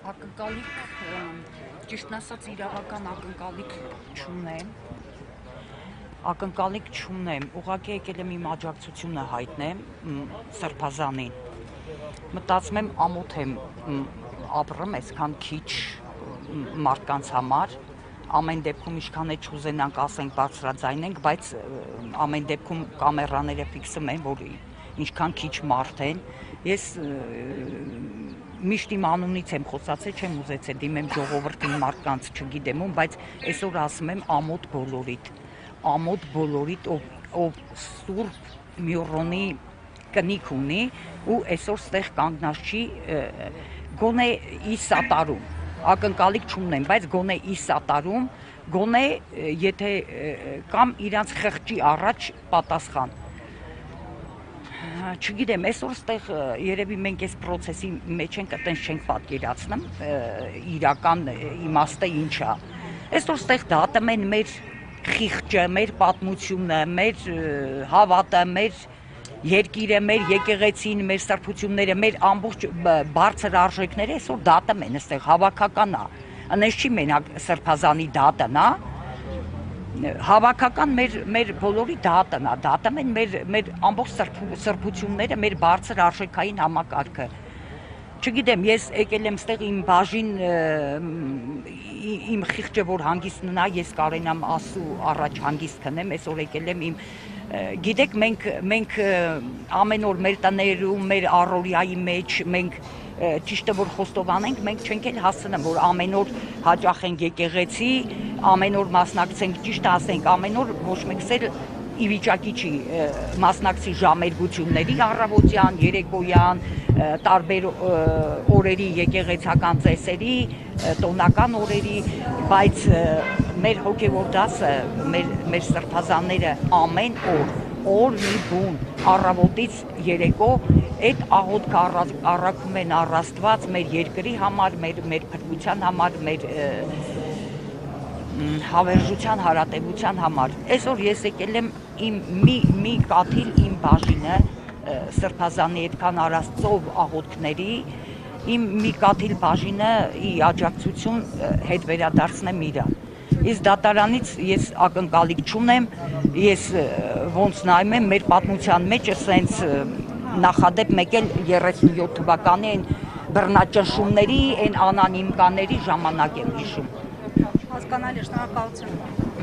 Ակնկալիք, ճիշտն ասած իրավական ակնկալիք չունեմ, ուղղակի եկել եմ իմ աջակցությունը հայտնեմ Սրբազանին, մտածում եմ ամոթ եմ ապրում այսքան քիչ մարդկանց համար, ամեն դեպքում ինչքան է չուզենանք ասենք բարձրաձայնենք, բայց ամեն դեպքում կամերաները ֆիքսում են, որ ինչքան քիչ մարդ են, ես միշտ իմ անունից եմ խոսացել, չեմ ուզեցել դիմեմ ժողովրդին մարդկանց չգիտեմ ում, բայց այսօր ասում եմ ամոթ բոլորիդ, ով Սուրբ Մյուրոնի կնիք ունի ու այսօր ստեղ կանգնած չի, գոնե ի սատարում, ակնկալիք չունեմ, բայց գոնե ի սատարում, գոնե եթե կամ իրանց խղճի առաջ պատասխան։ Չգիտեմ, այսօր ստեղ երևի մենք այս պրոցեսի մեջ ենք, այտենց չենք պատկերացնում, իրական իմաստը ինչ է։ Այսօր ստեղ դատում են մեր խիղճը, մեր պատմությունը, մեր հավատը, մեր երկիրը, մեր եկեղեցին, մեր սրբությունները, մեր ամբողջ բարձր արժեքները այսօր դատում են, այստեղ հավաքական է, այնպես չի մենակ Սրբազանի դատն է, հավաքական մեր բոլորի դատն է, դատում են մեր ամբողջ սրբությունները, մեր բարձր արժեքային համակարգը։ Չգիտեմ, ես եկել եմ ստեղ իմ բաժին, իմ խիղճը որ հանգիստնա, ես կարենամ Աստծու առաջ հանգիստ քնեմ, այսօր եկել եմ իմ, գիտեք, մենք ամեն օր մեր տներում, մեր առօրյայի մեջ, մենք ճիշտը որ խոստովանենք, մենք չենք էլ հասցնում, որ ամեն օր հաճախենք եկեղեցի, ամեն օր մասնակցենք, ճիշտ ասենք, ամեն օր ոչ մեկս էլ ի վիճակի չի մասնակցի ժամերգությունների, առավոտյան, երեկոյան, տարբեր օրերի եկեղեցական ծեսերի, տոնական օրերի, բայց մեր հոգևոր դասը, մեր սրբազանները ամեն օր մի բուն, առավոտից երեկո, այդ աղոթքը առաքում են առ Աստված մեր երկրի համար, մեր փրկության համար, մեր հավերժության, հարատևության համար։ Այսօր ես եկել եմ մի կաթիլ իմ բաժինը Սրբազանի այդքան արածով աղոթքների, իմ մի կաթիլ բաժինը ի աջակցություն հետ վերադարձնեմ իրան։ Ես դատարանից ես ակնկալիք չունեմ, ես ոնց նայում եմ մեր պատմության մեջ սենց նախադեպ մեկ էլ 37 թվականի այն բռնաճնշումների, այն անանիմկաների ժամանակ եմ հիշում։ Հասկանալի, շնորհակալություն։